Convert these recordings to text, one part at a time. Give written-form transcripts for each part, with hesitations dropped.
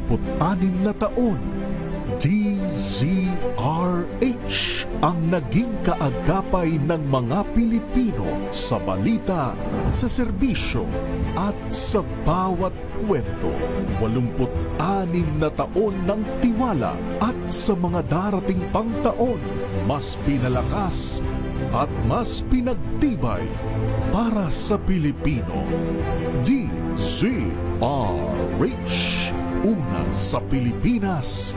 na taon, DZRH ang naging kaagapay ng mga Pilipino sa balita, sa serbisyo at sa bawat kwento. 86 na taon ng tiwala at sa mga darating pang taon, mas pinalakas at mas pinagtibay para sa Pilipino. DZRH. Una sa Pilipinas,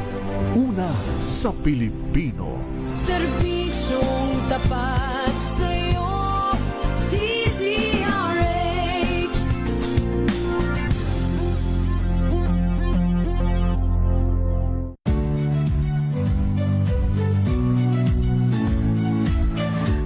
una sa Pilipino. Serbisyong tapat sa'yo, DZRH.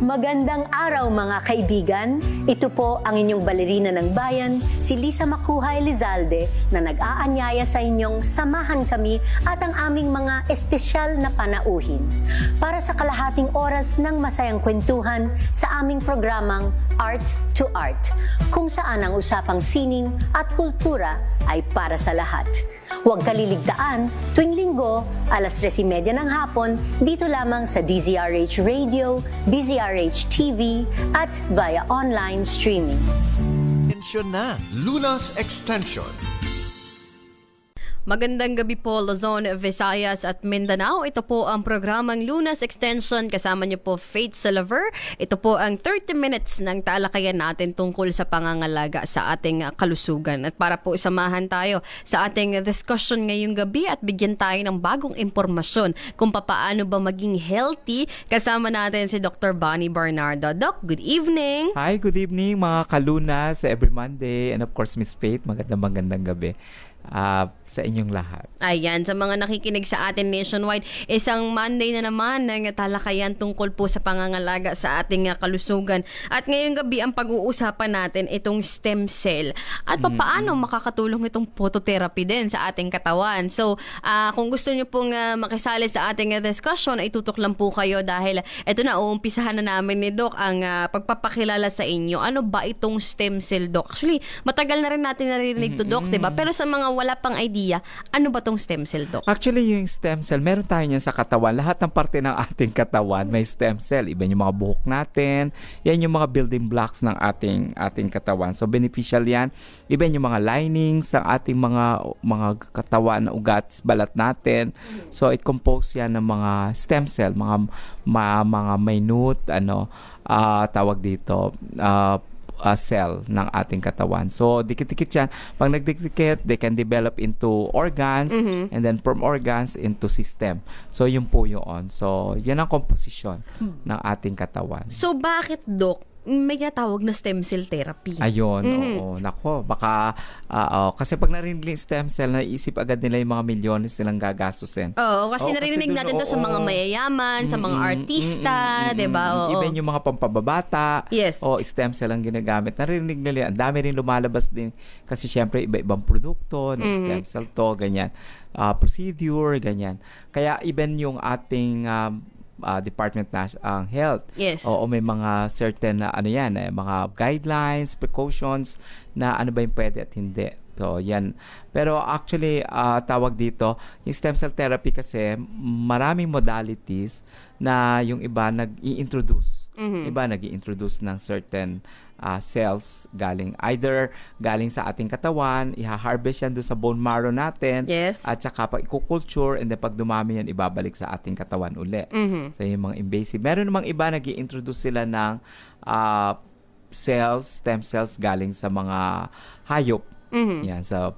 Magandang araw mga kaibigan. Ito po ang inyong balerina ng bayan, si Lisa Makuhay Lizalde, na nag-aanyaya sa inyong samahan kami at ang aming mga espesyal na panauhin para sa kalahating oras ng masayang kwentuhan sa aming programang Art to Art, kung saan ang usapang sining at kultura ay para sa lahat. Huwag kaliligtaan, tuwing linggo, alas 3:30 ng hapon, dito lamang sa DZRH Radio, DZRH TV, at via online streaming. Extension na, Lunas Extension. Magandang gabi po Luzon, Visayas at Mindanao. Ito po ang programang Lunas Extension. Kasama niyo po Faith Salaver. Ito po ang 30 minutes ng talakayan natin tungkol sa pangangalaga sa ating kalusugan. At para po samahan tayo sa ating discussion ngayong gabi at bigyan tayo ng bagong impormasyon kung paano ba maging healthy, kasama natin si Dr. Bonnie Bernardo. Doc, good evening! Hi, good evening mga kalunas every Monday. And of course, Miss Faith, magandang gabi sa inyong lahat. Ayan, sa mga nakikinig sa atin nationwide, isang Monday na naman ng talakayan tungkol po sa pangangalaga sa ating kalusugan. At ngayong gabi, ang pag-uusapan natin itong stem cell at paano makakatulong itong phototherapy din sa ating katawan. So, kung gusto nyo pong makisali sa ating discussion, ay tutok lang po kayo dahil ito na, uumpisahan na namin ni Doc ang pagpapakilala sa inyo. Ano ba itong stem cell, Doc? Actually, matagal na rin natin narinig to, Doc, diba? Pero sa mga wala pang idea, ano ba tong stem cell, Doc? Actually, yung stem cell, meron tayo niyan sa katawan. Lahat ng parte ng ating katawan may stem cell. Iba yung mga buhok natin. Yan yung mga building blocks ng ating katawan. So, beneficial yan. Iba yung mga linings ng ating mga katawan, ugat, balat natin. So, it compose yan ng mga stem cell, mga minute, tawag dito, cell ng ating katawan. So, dikit-dikit yan. Pag nagdikit, they can develop into organs and then from organs into system. So, yun po yun. So, yan ang composition ng ating katawan. So, bakit, Doc, may natawag na stem cell therapy? Ayun, oo. Nako, baka, kasi pag narinig yung stem cell, naisip agad nila yung mga milyones nilang gagastusin. Oo, kasi narinig natin to sa mga mayayaman, sa mga artista, diba? Even yung mga pampababata, yes. Stem cell ang ginagamit. Narinig nila, ang dami rin lumalabas din. Kasi syempre, iba-ibang produkto, stem cell to, ganyan. Procedure, ganyan. Kaya even yung ating Department ng Health. Yes. O may mga certain mga guidelines, precautions na ano ba yung pwede at hindi. So, yan. Pero actually, tawag dito, yung stem cell therapy kasi maraming modalities na yung iba nag-i-introduce. Iba nag-i-introduce ng certain cells galing sa ating katawan, iha-harvest yan doon sa bone marrow natin. Yes. At saka pag i-culture and then pag dumami yan, ibabalik sa ating katawan uli. So yung mga invasive. Meron namang iba nag-i-introduce sila ng cells, stem cells galing sa mga hayop. Yan, sa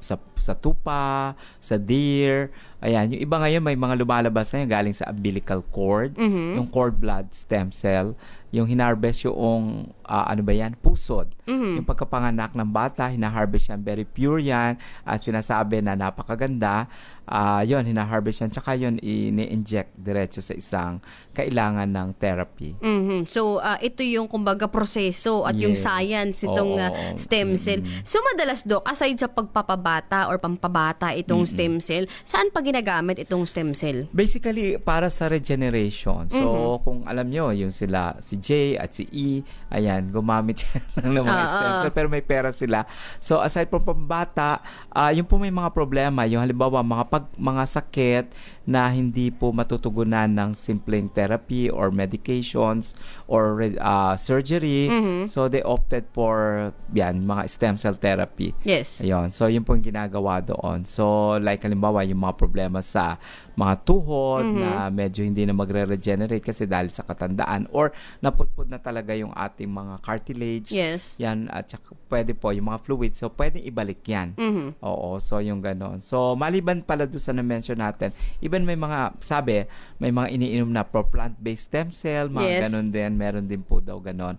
tupa, sa deer. Ayan, yung iba ngayon may mga lumalabas na yun galing sa umbilical cord, yung cord blood stem cell, yung hinarvest yung pusod. Yung pagkapanganak ng bata, hinaharvest yan, very pure yan, at sinasabi na napakaganda. Yun, hinaharvest yan, tsaka yun ini-inject diretso sa isang kailangan ng therapy. So, ito yung kumbaga proseso at yung science itong stem cell. So, madalas, Doc, aside sa pagpapabata or pampabata itong stem cell, saan pa ginagamit itong stem cell? Basically, para sa regeneration. So, kung alam nyo, yung si si J at si E, ayan, gumamit yan ng mga stem cell, pero may pera sila. So aside from pambata, yung po may mga problema, yung halimbawa mga sakit na hindi po matutugunan ng simpleng therapy or medications or surgery. So they opted for yan, mga stem cell therapy. Yes. Ayun. So yun po yung ginagawa doon. So like halimbawa yung mga problema sa mga tuhod na medyo hindi na magre-regenerate kasi dahil sa katandaan or naputpud na talaga yung ating mga cartilage. Yes. Yan, at saka pwede po yung mga fluids. So pwede ibalik yan. Oo, so yung ganon. So maliban pala doon sa na-mention natin, even may mga, may mga iniinom na pro plant-based stem cell, mga ganon din. Meron din po daw ganon.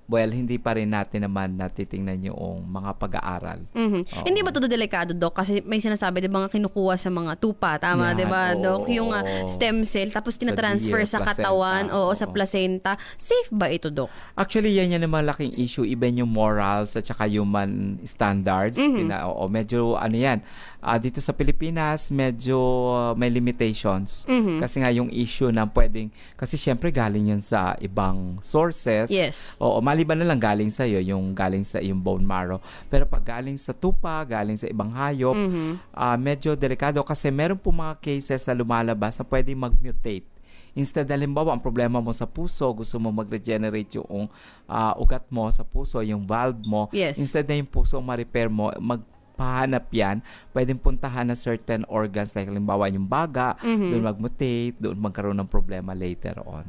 Well, hindi pa rin natin naman natitingnan yung mga pag-aaral. Hindi ba ito delikado, Dok? Kasi may sinasabi, di ba nga kinukuha sa mga tupa, tama, Yan, di ba, Dok? oo. Yung stem cell, tapos tinatransfer deer, sa placenta, katawan, o oo. sa placenta. Safe ba ito, Dok? Actually, yan naman laking issue. Even yung morals at saka human standards. Medyo ano yan. Dito sa Pilipinas, medyo may limitations. Kasi nga yung issue na pwedeng, kasi syempre galing yan sa ibang sources. Yes. Oo, maliban na lang galing sa iyo, yung galing sa iyong bone marrow. Pero pag galing sa tupa, galing sa ibang hayop, medyo delikado kasi meron po mga cases na lumalabas na pwedeng mag-mutate. Instead, halimbawa, ang problema mo sa puso, gusto mo mag-regenerate yung ugat mo sa puso, yung valve mo. Yes. Instead na yung puso ma-repair mo, pahanap yan, pwedeng puntahan na certain organs like halimbawa yung baga, doon mag-mutate, doon magkaroon ng problema later on.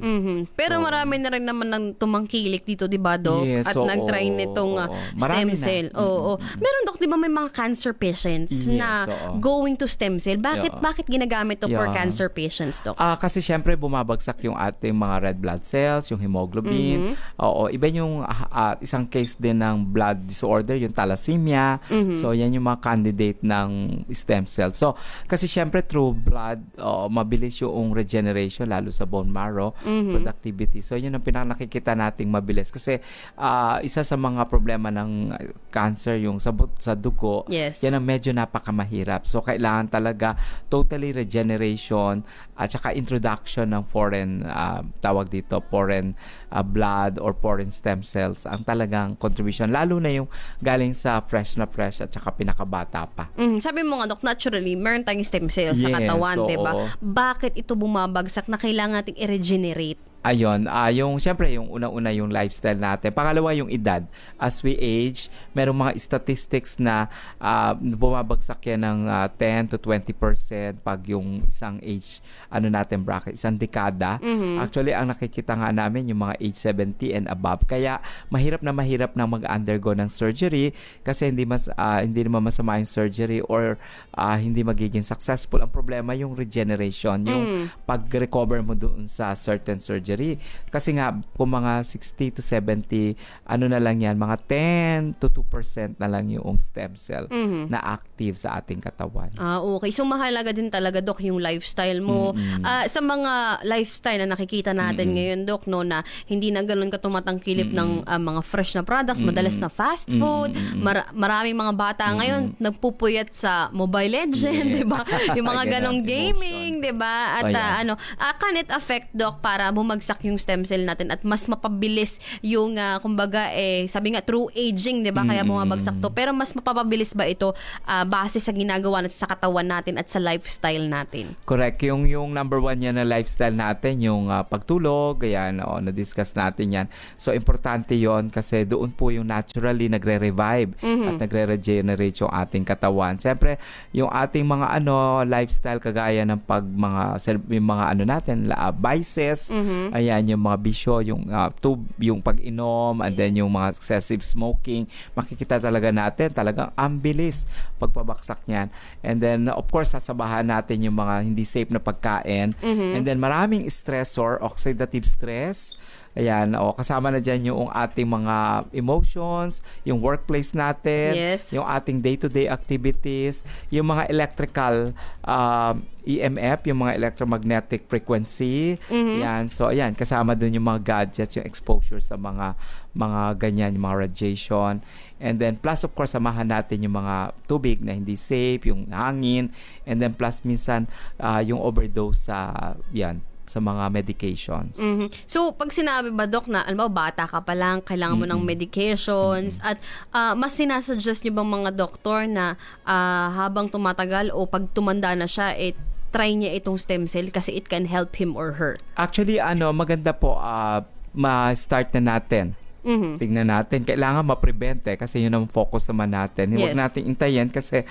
Pero marami na rin naman ng tumangkilik dito, di ba, Dok? Yes, At nag-try nitong stem Marami na. cell. Oo. Meron, Dok, di ba may mga cancer patients Yes, na oo. going to stem cell? Bakit ginagamit to for Yeah. cancer patients, Dok? Kasi syempre bumabagsak yung ating mga red blood cells, yung hemoglobin. Oo, iba yung isang case din ng blood disorder, yung thalassemia. So yan yung mga candidate ng stem cell. So kasi syempre through blood, mabilis yung regeneration lalo sa bone marrow productivity. So yun ang pinakakikita nating mabilis kasi isa sa mga problema ng cancer yung sa dugo. Yes. Yan ang medyo napakamahirap. So kailangan talaga totally regeneration at saka introduction ng foreign foreign blood or foreign stem cells ang talagang contribution, lalo na yung galing sa fresh at saka pinakabata pa. Sabi mo nga, Dok, naturally, meron tayong stem cells sa Yes, katawan, oo. di ba? Bakit ito bumabagsak na kailangan nating i-regenerate? Ayun, yung siyempre yung unang-una yung lifestyle natin. Pangalawa yung edad. As we age, merong mga statistics na bumabagsak yan ng 10 to 20% pag yung isang age natin bracket, isang dekada. Actually, ang nakikita nga namin yung mga age 70 and above. Kaya mahirap na mag-undergo ng surgery kasi hindi naman masama yung surgery or hindi magiging successful. Ang problema yung regeneration, yung pag-recover mo doon sa certain surgery. Kasi nga, kung mga 60 to 70, na lang yan, mga 10 to 2% na lang yung stem cell na active sa ating katawan. Okay. So, mahalaga din talaga, Dok, yung lifestyle mo. Sa mga lifestyle na nakikita natin ngayon, Dok, no, na hindi na ganun ka tumatangkilip ng mga fresh na products, madalas na fast food, maraming mga bata ngayon nagpupuyat sa Mobile Legend, di ba? Yung mga ganong Ganon, gaming, di ba? At Ayan. can it affect, Dok, para bumagsak yung stem cell natin at mas mapabilis yung, kumbaga, sabi nga, through aging, di ba? Kaya bumabagsak to. Pero mas mapapabilis ba ito base sa ginagawa natin sa katawan natin at sa lifestyle natin? Correct. Yung number one yan na lifestyle natin, yung pagtulog, ayan, na-discuss natin yan. So, importante yon kasi doon po yung naturally nagre-revive at nagre-regenerate yung ating katawan. Siyempre, yung ating mga lifestyle kagaya ng yung mga natin, vices, ayan, yung mga bisyo, yung pag-inom, and then yung mga excessive smoking, makikita talaga natin, talagang ambilis pagpabaksak niyan. And then, of course, sasabahan natin yung mga hindi safe na pagkain. And then, maraming stressor, oxidative stress. Ayan, kasama na dyan yung ating mga emotions, yung workplace natin, Yes. yung ating day-to-day activities, yung mga electrical EMF, yung mga electromagnetic frequency. Yan. So, ayan, kasama dun yung mga gadgets, yung exposure sa mga ganyan, yung mga radiation. And then, plus, of course, samahan natin yung mga tubig na hindi safe, yung hangin. And then, plus, minsan, yung overdose sa, sa mga medications. Mhm. So, pag sinabi ba, Doc, na alam mo, bata ka pa lang, kailangan mo ng medications, at mas sinasuggest niyo bang mga doktor na habang tumatagal o pag tumanda na siya, try niya itong stem cell kasi it can help him or her? Actually, maganda po, ma-start na natin. Tingnan natin. Kailangan ma-prevent kasi yun ang focus naman natin. Yes. Huwag natin intayin kasi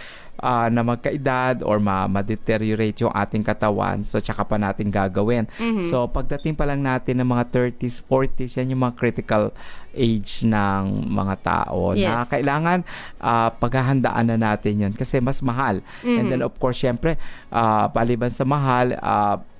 na magkaedad or ma-deteriorate yung ating katawan. So, tsaka pa natin gagawin. So, pagdating pa lang natin ng mga 30s, 40s, yan yung mga critical age ng mga tao na Yes. kailangan paghahandaan na natin yun kasi mas mahal. And then, of course, syempre, paliban sa mahal,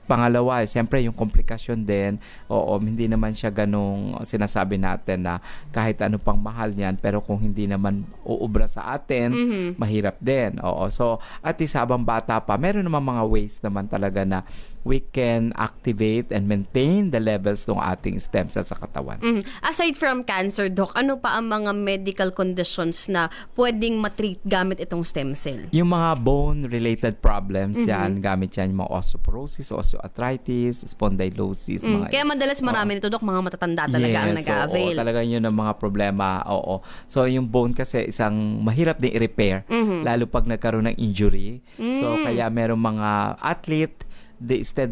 pangalawa, siyempre yung komplikasyon din. Oo, hindi naman siya ganong sinasabi natin na kahit ano pang mahal niyan, pero kung hindi naman uubra sa atin, mahirap din. Oo, so at least habang bata pa, meron naman mga ways naman talaga na we can activate and maintain the levels ng ating stem cells sa katawan. Aside from cancer, Doc, ano pa ang mga medical conditions na pwedeng matreat gamit itong stem cell? Yung mga bone-related problems, yan, gamit yan yung mga osteoporosis, osteoarthritis, spondylosis, mga Kaya madalas marami nito, Doc, mga matatanda talaga ang nag-a-avail. Oo, talaga yun ang mga problema. Oo. So, yung bone kasi isang mahirap din i-repair, lalo pag nagkaroon ng injury. So, kaya merong mga athlete, instead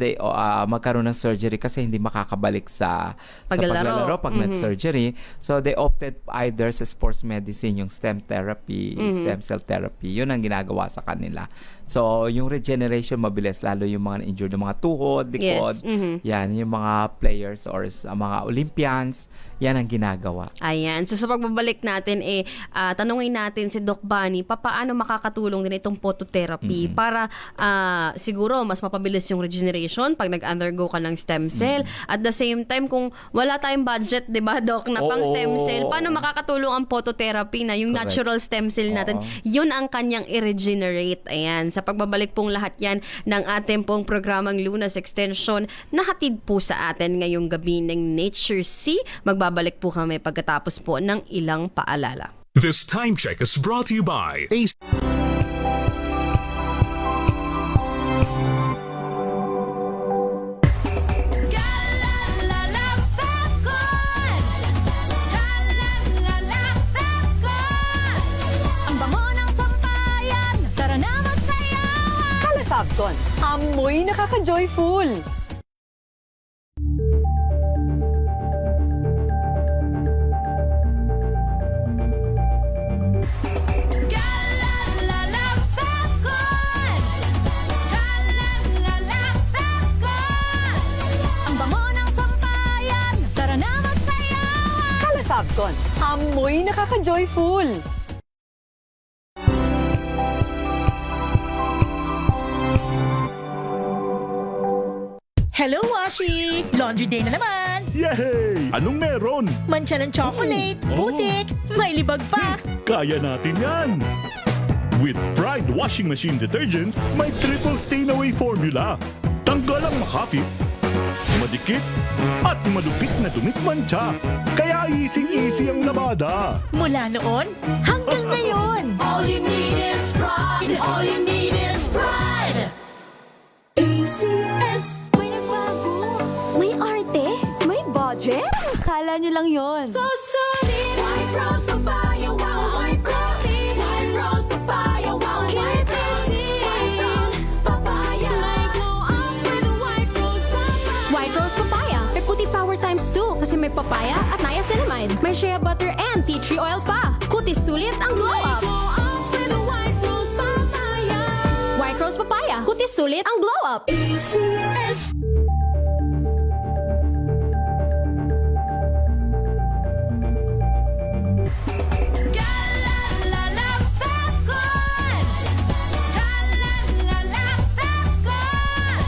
magkaroon ng surgery kasi hindi makakabalik sa paglalaro pag nag-surgery. So, they opted either sa sports medicine, yung stem therapy, stem cell therapy. Yun ang ginagawa sa kanila. So, yung regeneration mabilis, lalo yung mga injured ng mga tuhod, likod. Yes. Yan, yung mga players or mga Olympians, yan ang ginagawa. Ayan. So, sa pagbabalik natin, tanungin natin si Doc Bunny, paano makakatulong din itong phototherapy para siguro mas mapabilis yung regeneration pag nag-undergo ka ng stem cell. At the same time, kung wala tayong budget, di ba, Doc, na pang stem cell, paano makakatulong ang phototherapy na yung Correct. natural stem cell natin, yun ang kanyang i-regenerate. Ayan. Sa pagbabalik pong lahat yan ng ating pong programang Lunas Extension, nahatid po sa atin ngayong gabi ng Nature C. Magbabalik po kami pagkatapos po ng ilang paalala. This time check is brought to you by Ace. Galalala Falcon! Galalala Falcon! Ang bango ng sampayan, tara na magsayawan! Calefabcon, amoy nakaka-joyful. Galalala Falcon! Galalala Falcon! Ang bango ng sampayan, tara na magsayawan! Calefabcon, amoy nakaka-joyful. Hello, Washi! Laundry day na naman! Yay! Anong meron? Mancha ng chocolate, putik, may libag pa! Kaya natin yan! With Pride Washing Machine Detergent, may triple stain-away formula. Tanggal ang makapit, madikit, at malupit na dumit mancha. Kaya easy-easy ang labada. Mula noon hanggang ngayon! All you need is pride. All you need is pride. ACS. May nagbago. May arte. May budget. Akala nyo lang yon. So solid. White rose papaya. Wow. White rose. White rose papaya. Wow. White rose. White rose papaya. May glow up with white rose papaya. White Rose Papaya. May puti power times 2 kasi may papaya at niacinamide. May shea butter and tea tree oil pa. Kutis sulit ang glow May up. glow up with white rose papaya. White Rose Papaya. Kutis sulit ang glow up. ACS. Galalala Falcon! Galalala Falcon!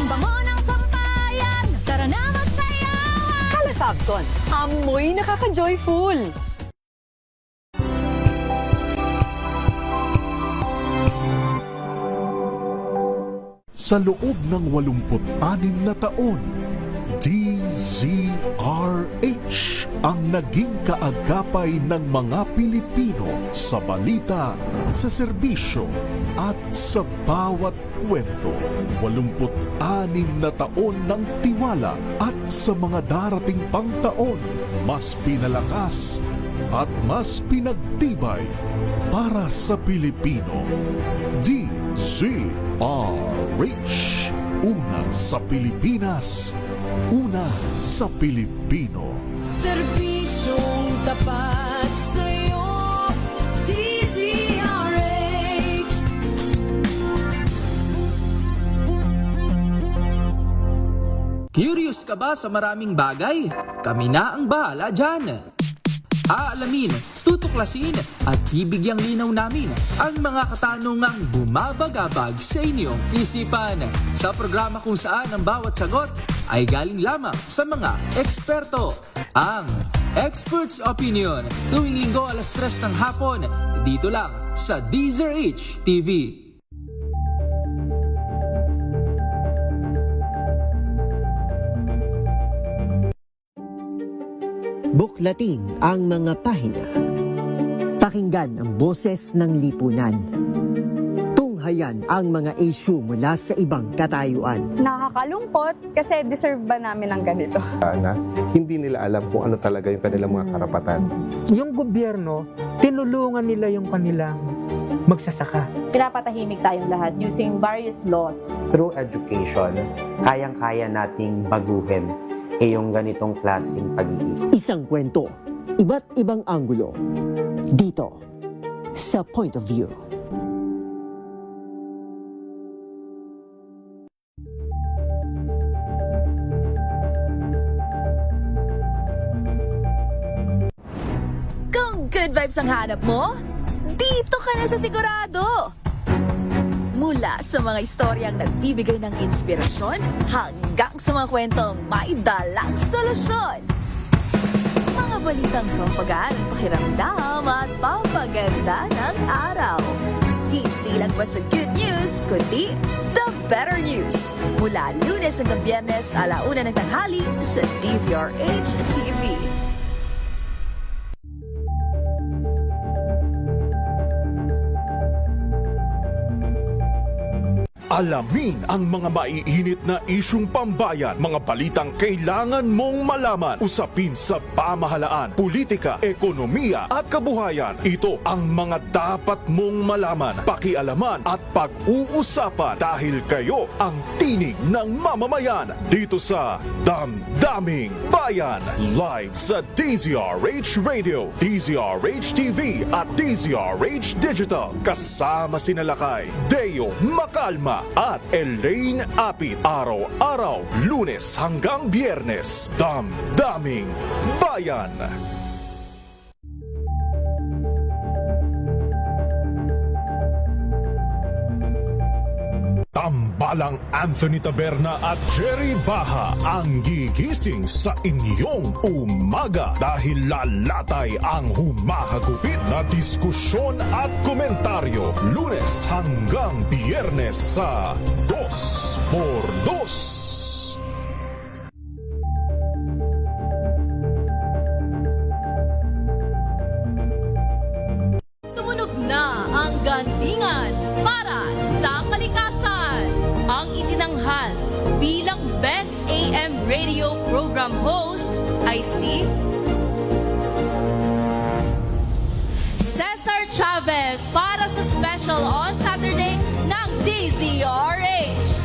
Ang bango ng sampayan, tara na magsayawan! Calefabcon, amoy nakaka-joyful. Sa loob ng 86 na taon, DZRH ang naging kaagapay ng mga Pilipino sa balita, sa serbisyo at sa bawat kwento. 86 na taon ng tiwala at sa mga darating pang taon, mas pinalakas at mas pinagtibay para sa Pilipino. DZRH. Una sa Pilipinas, una sa Pilipino. Serbisyong tapat sa'yo, DZRH. Curious ka ba sa maraming bagay? Kami na ang bahala dyan. Aalamin, tutuklasin at bibigyang linaw namin ang mga katanungang bumabagabag sa inyong isipan. Sa programa kung saan ang bawat sagot ay galing lamang sa mga eksperto. Ang Expert's Opinion, tuwing linggo 3:00 ng hapon, dito lang sa DZRH TV. Buklatin ang mga pahina. Pakinggan ang boses ng lipunan. Tunghayan ang mga issue mula sa ibang katayuan. Nakakalungkot kasi deserve ba namin ng ganito? Na hindi nila alam kung ano talaga yung kanilang mga karapatan. Yung gobyerno, tinulungan nila yung kanilang magsasaka. Pinapatahimik tayong lahat using various laws. Through education, kayang-kaya nating baguhin yung ganitong klaseng pag-iisip. Isang kwento, iba't ibang anggulo. Dito, sa Point of View. Kung good vibes ang hanap mo, dito ka na sa sigurado. Mula sa mga istoryang nagbibigay ng inspirasyon hanggang sa mga kwentong may dalang solusyon. Mga balitang pampagaan ang pakiramdam at pampaganda ng araw. Hindi lang basta good news, kundi the better news. Mula Lunes hanggang Biyernes, 1:00 ng tanghali sa DZRH TV. Alamin ang mga maiinit na isyung pambayan, mga balitang kailangan mong malaman, usapin sa pamahalaan, politika, ekonomiya at kabuhayan. Ito ang mga dapat mong malaman, pakialaman at pag-uusapan dahil kayo ang tinig ng mamamayan dito sa Damdaming Bayan. Live sa DZRH Radio, DZRH TV at DZRH Digital. Kasama sina Lakay, Deo Makalma at Elaine Apit. Araw-araw, Lunes hanggang Biyernes. Damdaming Bayan. Tambalang Anthony Taberna at Jerry Baha ang gigising sa inyong umaga dahil lalatay ang humahagupit na diskusyon at komentaryo Lunes hanggang Biyernes sa 2x2. Tumunog na ang gandingan para sa kalikasan. Ang itinanghal bilang Best AM Radio Program Host ay si Cesar Chavez para sa special on Saturday ng DZRH.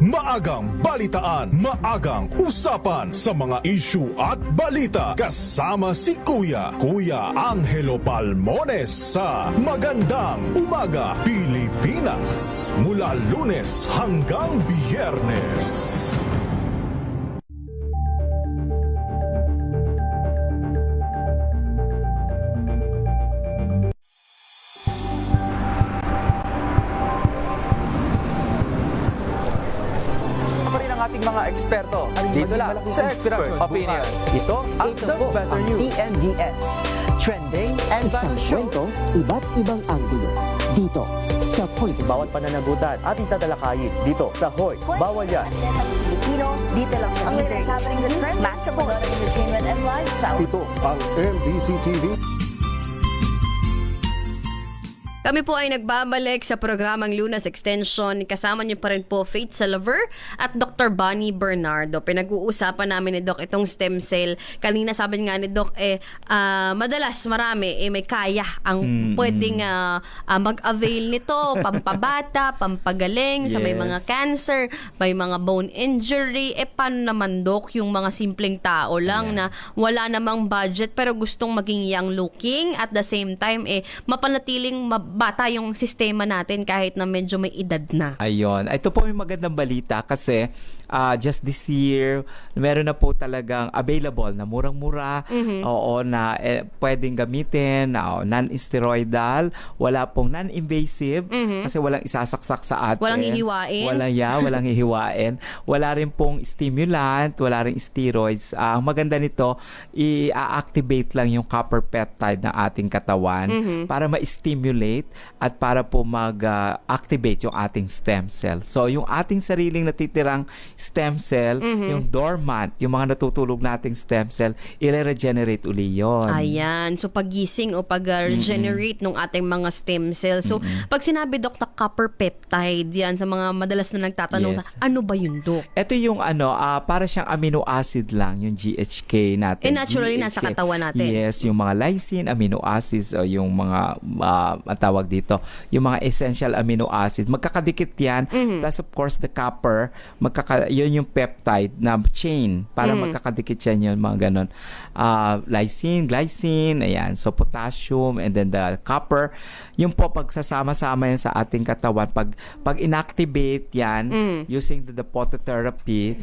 Maagang balitaan, maagang usapan sa mga issue at balita kasama si Kuya Angelo Palmones sa Magandang Umaga Pilipinas mula Lunes hanggang Biyernes. ating mga eksperto. Dito lang sa Expert Opinion. Ito ang Ito The po Better ang You. TNVS. Trending and Isang Value Show. kwento, iba't ibang anggulo. Dito sa Point. Bawat pananagutan ating tatalakayin dito sa Hoy. Bawal yan. Pilipino, dito lang sa Deezer HD, Match of Modern Entertainment and Lifestyle. Ito ang MBC TV. Kami po ay nagbabalik sa programang Lunas Extension. Kasama niyo pa rin po Faith Salaver at Dr. Bonnie Bernardo. Pinag-uusapan namin ni Doc itong stem cell. Kanina sabi nga ni Doc, madalas marami may kaya ang pwedeng mag-avail nito. Pampabata, pampagaling, sa may mga cancer, may mga bone injury. Paano naman Doc yung mga simpleng tao lang na wala namang budget pero gustong maging young looking at the same time mapanatiling bata yung sistema natin kahit na medyo may edad na. Ayun. Ito po may magandang balita kasi just this year, meron na po talagang available na murang-mura, oo, na pwedeng gamitin, non-steroidal, wala pong non-invasive, kasi walang isasaksak sa atin. Walang hihiwain. Walang hihiwain. Wala rin pong stimulant, wala rin steroids. Ang maganda nito, i-activate lang yung copper peptide ng ating katawan para ma-stimulate at para po mag-activate yung ating stem cell. So, yung ating sariling natitirang stem cell, yung dormant, yung mga natutulog nating stem cell, i-regenerate uli yun. Ayan. So, paggising o pag-regenerate ng ating mga stem cell. So, pag sinabi, Doc, na copper peptide, yan, sa mga madalas na nagtatanong sa, ano ba yun, Doc? Ito yung para siyang amino acid lang, yung GHK natin. Naturally, nasa katawan natin. Yes, yung mga lysine, amino acids, o yung mga, tawag dito, yung mga essential amino acids. Magkakadikit yan. Plus, of course, the copper, yun yung peptide na chain para magkakadikit yan, yung mga ganon. Lysine, glycine, ayan. So, potassium, and then the copper. Yung po, pagsasama-sama yan sa ating katawan, pag inactivate yan, using the phototherapy,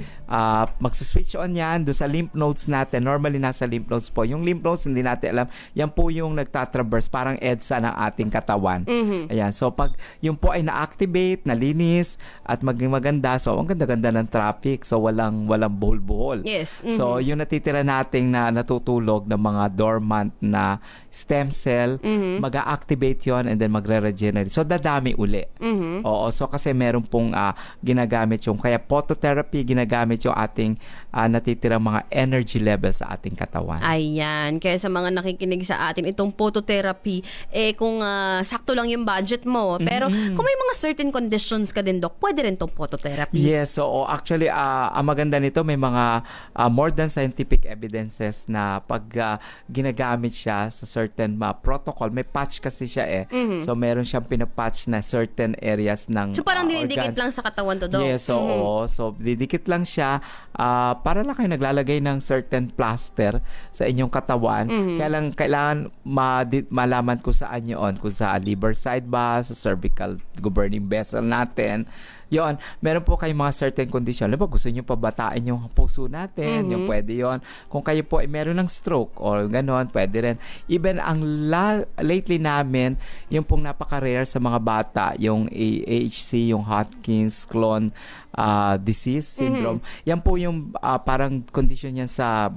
magsuswitch on yan do sa lymph nodes natin. Normally, nasa lymph nodes po. Yung lymph nodes, hindi natin alam, yan po yung nagtatraverse, parang EDSA ng ating katawan. Ayan. So, pag yung po ay na-activate, nalinis, at maging maganda, so, ang ganda-ganda ng traffic. So, walang buhol-buhol. Yes. So, yung natitira nating na natutulog ng mga dormant na stem cell, mag-activate yon and then magre-regenerate. So, dadami uli. Oo. So, kasi meron pong ginagamit yung, kaya phototherapy, ginagamit yung ating natitirang mga energy level sa ating katawan. Ayan. Kaya sa mga nakikinig sa atin, itong phototherapy, kung sakto lang yung budget mo, pero kung may mga certain conditions ka din, Doc, pwede rin itong phototherapy. Yes. So, actually, ang maganda nito, may mga more than scientific evidences na pag ginagamit siya sa certain protocol, may patch kasi siya So, meron siyang pinapatch na certain areas ng so, parang dinidikit lang sa katawan to, Doc? Yes, oo. So, didikit lang siya para lang kayo naglalagay ng certain plaster sa inyong katawan. Kailangan malaman kung saan yun. Kung sa liver side ba, sa cervical governing vessel natin. Yon, meron po kayong mga certain condition. Diba, gusto nyo pabatain yung puso natin, yung pwede yon. Kung kayo po ay meron ng stroke or ganon, pwede rin. Even ang lately namin, yung pong napaka-rare sa mga bata, yung AHC, yung Hodgkin's clone disease syndrome. Yan po yung parang condition yan sa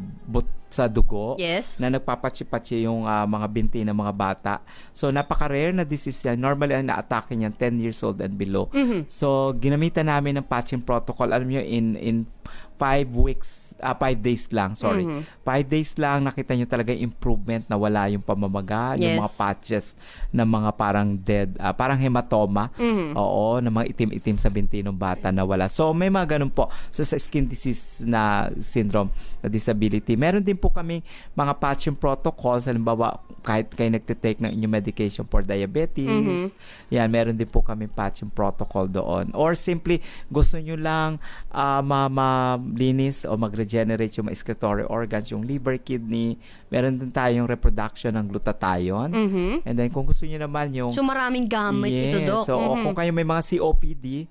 dugo na nagpapatsi-patsi yung mga binti ng mga bata. So, napaka-rare na disease yan. Normally, ang na-atake niyan 10 years old and below. So, ginamitan namin ng patching protocol. Alam nyo, in 5 days lang, 5 days lang, nakita nyo talaga yung improvement na wala yung pamamaga, yung mga patches na mga parang dead, parang hematoma, oo, na mga itim-itim sa binti ng bata na wala. So, may mga ganun po. So, sa skin disease na syndrome, na disability. Meron din po kami mga patching protocols, halimbawa, kahit kayo nagtitake ng inyong medication for diabetes, yan, meron din po kami patching protocol doon. Or simply, gusto nyo lang linis o mag-regenerate yung mga excretory organs, yung liver, kidney. Meron din tayong reproduction ng glutathione. And then, kung gusto nyo naman yung... So, maraming gamit ito, Doc. So, kung kayo may mga COPD,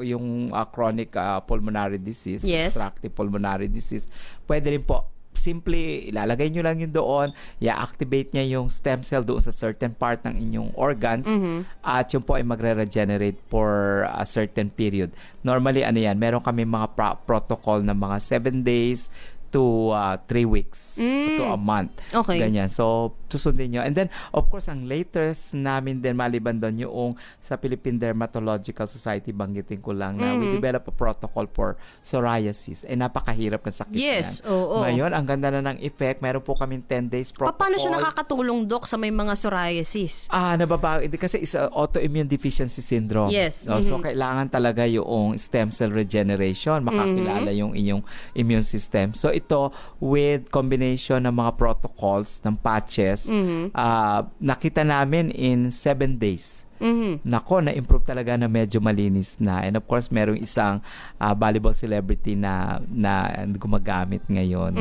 yung chronic pulmonary disease, obstructive pulmonary disease, pwede rin po Simply, ilalagay nyo lang yun doon, i-activate niya yung stem cell doon sa certain part ng inyong organs, at yun po ay magre-regenerate for a certain period. Normally, meron kami mga protocol na mga 7 days to 3 weeks to a month. Okay. Ganyan. So, susundin nyo. And then, of course, ang latest namin din, maliban doon yung sa Philippine Dermatological Society, banggitin ko lang na we develop a protocol for psoriasis. Napakahirap na sakit Yes, yan. oo. Ngayon, ang ganda na ng effect. Meron po kaming 10 days protocol. Paano siya nakakatulong, Doc, sa may mga psoriasis? Kasi is autoimmune deficiency syndrome. Yes. So, kailangan talaga yung stem cell regeneration, makakilala yung inyong immune system. So, ito, with combination ng mga protocols, ng patches, nakita namin in 7 days. Nako, na-improve talaga na medyo malinis na. And of course, merong isang volleyball celebrity na gumagamit ngayon.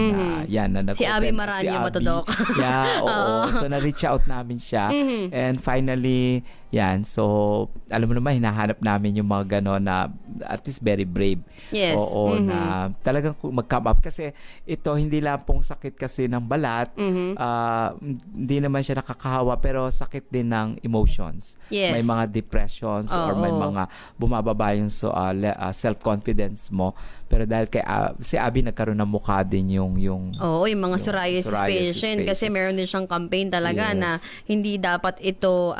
Si Abby Maranyo ba to, Doc? Yeah, oo. So, na-reach out namin siya. And finally, yan. So, alam mo naman, hinahanap namin yung mga gano'n na at least very brave. Yes. Oo, na talagang mag-come up. Kasi ito, hindi lang pong sakit kasi ng balat. Hindi naman siya nakakahawa, pero sakit din ng emotions. Yes. May mga depressions or may mga bumababa yung self-confidence mo. Pero dahil si Abby nagkaroon ng mukha din yung mga psoriasis patient. Kasi meron din siyang campaign talaga na hindi dapat ito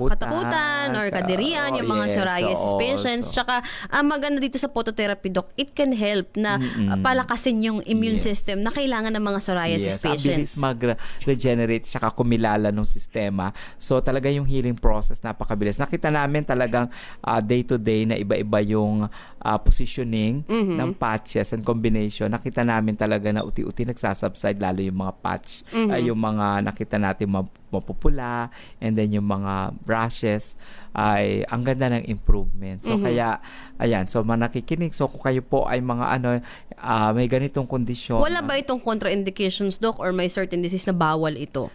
katakutan or kadirian yung mga psoriasis patients. Tsaka maganda dito sa phototherapy, Doc, it can help na palakasin yung immune system na kailangan ng mga psoriasis patients. Abilis mag-regenerate tsaka kumilala ng sistema. So talaga yung healing process napakabilis. Nakita namin talagang day to day na iba-iba yung positioning ng patches and combination. Nakita namin talaga na uti-uti nagsasubside, lalo yung mga patch, yung mga nakita natin mapupula, and then yung mga rashes ay ang ganda ng improvement. So kaya ayan, so nakikinig, so kung kayo po ay mga may ganitong kondisyon. Wala ba itong contraindications, Doc, or may certain disease na bawal ito?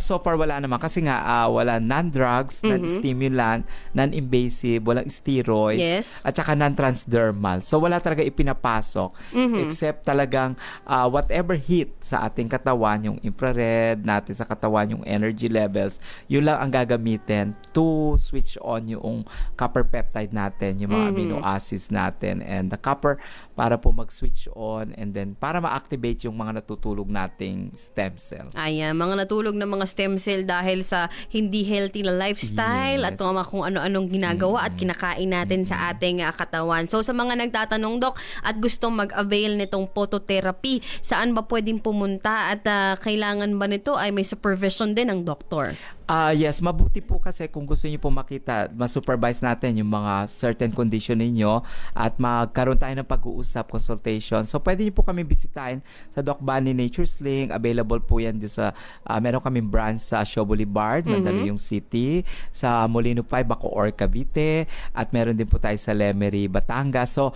So far wala naman kasi nga wala non-drugs, non-stimulant, non-invasive, walang steroids, at saka non-transdermal. So wala talaga ipinapasok except talagang whatever heat sa ating katawan, yung infrared natin sa katawan, yung energy levels, yun lang ang gagamitin to switch on yung copper peptide natin, yung mga amino acids natin, and the copper para po mag-switch on, and then para ma-activate yung mga natutulog nating stem cell. Ayan, mga natulog na mga stem cell dahil sa hindi healthy na lifestyle at kung ano-anong ginagawa at kinakain natin sa ating katawan. So sa mga nagtatanong, Doc, at gustong mag-avail nitong phototherapy, saan ba pwedeng pumunta at kailangan ba nito ay may supervision din ng doktor? Yes, mabuti po kasi kung gusto niyo po makita, ma-supervise natin yung mga certain condition ninyo at magkaroon tayo ng pag-uusap, consultation. So, pwede niyo po kami bisitahin sa Doc Bunny Nature's Link. Available po yan doon sa, meron kaming branch sa Shaw Boulevard, Mandaluyong City, sa Molino 5, Bacoor, Cavite, at meron din po tayo sa Lemery, Batangas. So,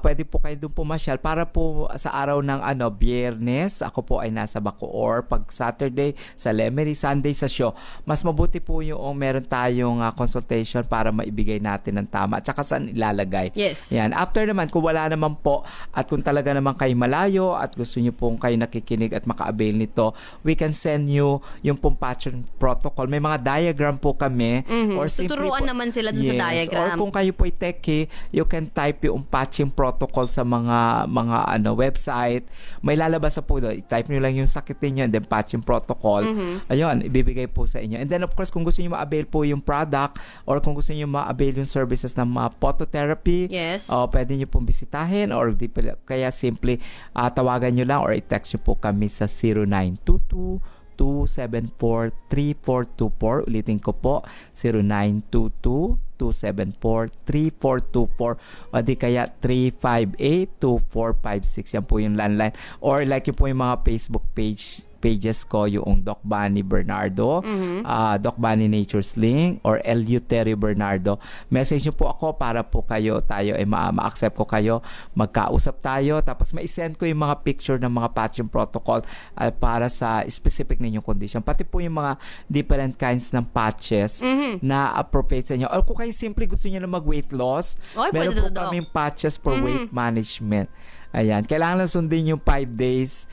pwede po kayo doon pumasyal para po sa araw ng Biyernes, ako po ay nasa Bacoor, pag Saturday sa Lemery, Sunday sa Shaw. Mas mabuti po yung meron tayong consultation para maibigay natin ng tama at saka saan ilalagay. Yes. Yan. After naman, kung wala naman po at kung talaga naman kayo malayo at gusto nyo pong kayo nakikinig at maka-avail nito, we can send you yung pong patching protocol. May mga diagram po kami. Or tuturuan naman sila dun sa diagram. Or kung kayo po ay techie, you can type yung patching protocol sa mga website. May lalabas sa po doon. I-type nyo lang yung sakit niyo and then patching protocol. Ayun, ibibigay po sa inyo. And then of course, kung gusto niyo ma-avail po yung product or kung gusto niyo ma-avail yung services ng phototherapy, pwede niyo pong bisitahin or kaya simply tawagan niyo lang or i-text niyo po kami sa 0922-274-3424. Ulitin ko po, 0922-274-3424 o di kaya 358-2456. Yan po yung landline. Or like yung po yung mga Facebook pages ko, yung Doc Bunny Bernardo, Doc Bunny Nature's Link, or Eleuterio Bernardo. Message nyo po ako para po tayo ay ma-accept ko kayo, magkausap tayo, tapos ma-send ko yung mga picture ng mga patching protocol para sa specific ninyong condition. Pati po yung mga different kinds ng patches na appropriate sa inyo. Or kung kayo simply gusto nyo na mag-weight loss, meron po kaming patches for weight management. Ayan, kailangan lang sundin yung 5 days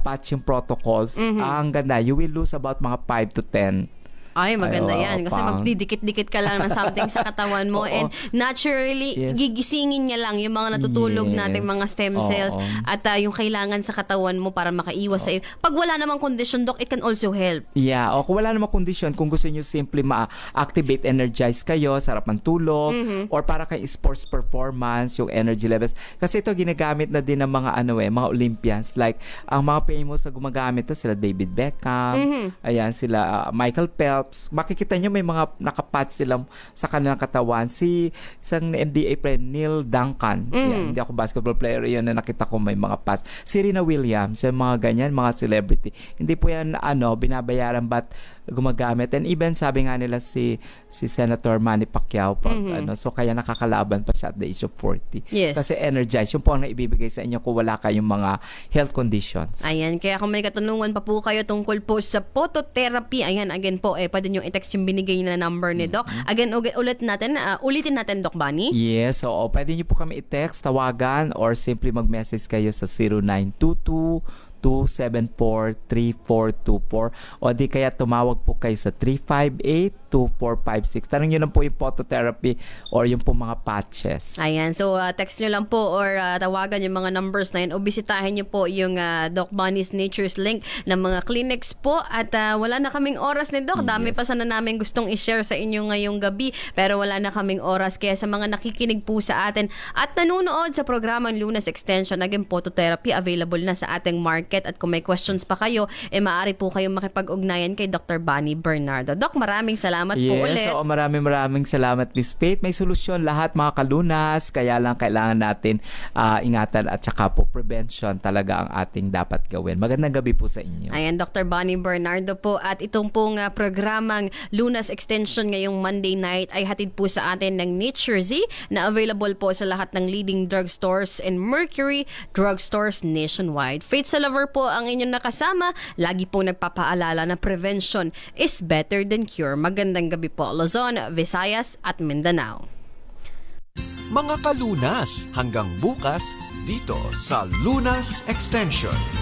patching protocols. Ang ganda, you will lose about mga 5 to 10. Ay, maganda Ay, yan. Kasi pang- magdidikit-dikit ka lang ng something sa katawan mo. And naturally, Yes. gigisingin niya lang yung mga natutulog Yes. nating mga stem cells at yung kailangan sa katawan mo para makaiwas sa iyo. Pag wala namang condition, Doc, it can also help. Yeah, o kung wala namang kondisyon, kung gusto nyo simply ma-activate, energize kayo, sarap ng tulog, or para kay sports performance, yung energy levels. Kasi ito ginagamit na din ng mga mga Olympians. Like, ang mga famous na gumagamit to, sila David Beckham, ayan, sila Michael Phelps. Makikita nyo may mga nakapat sila sa kanilang katawan. Isang NBA player, Neil Duncan. Yan, hindi ako basketball player, yun na nakita ko may mga pads. Serena Williams, yung mga ganyan, mga celebrity. Hindi po yan binabayaran ba't gumagamit. And even sabi nga nila si Senator Manny Pacquiao so kaya nakakalaban pa siya at the age of 40. Yes. Kasi energize, yung po ang naibibigay sa inyo kung wala kayong mga health conditions. Ayan, kaya kung may katanungan pa po kayo tungkol po sa phototherapy, ayan, again po, pwede nyo i-text yung binigay na number ni Doc. Again, ulitin natin, Doc Bunny. Yes, so pwede nyo po kami i-text, tawagan, or simply mag-message kayo sa 0922-274-3424 o di kaya tumawag po kayo sa 358-2456. Tanong nyo lang po yung phototherapy or yung po mga patches. Ayan, so text nyo lang po or tawagan yung mga numbers na yun o bisitahin nyo po yung Doc Bunny's Nature's Link ng mga clinics po at wala na kaming oras ni Doc. Dami pa sana namin gustong i-share sa inyo ngayong gabi pero wala na kaming oras kaya sa mga nakikinig po sa atin at nanonood sa programang Lunas Extension, again, phototherapy available na sa ating market at kung may questions pa kayo, maaari po kayong makipag-ugnayan kay Dr. Bunny Bernardo. Doc, maraming salamat po ulit. Yes, maraming salamat, Miss Faith. May solusyon lahat mga kalunas, kaya lang kailangan natin ingatan at saka po prevention talaga ang ating dapat gawin. Magandang gabi po sa inyo. Ayan, Dr. Bunny Bernardo po at itong pong programang Lunas Extension ngayong Monday night ay hatid po sa atin ng Nature Z na available po sa lahat ng leading drugstores and Mercury drugstores nationwide. Faith Salaver po ang inyong nakasama. Lagi po nagpapaalala na prevention is better than cure. Magandang gabi po, Luzon, Visayas at Mindanao. Mga kalunas, hanggang bukas dito sa Lunas Extension.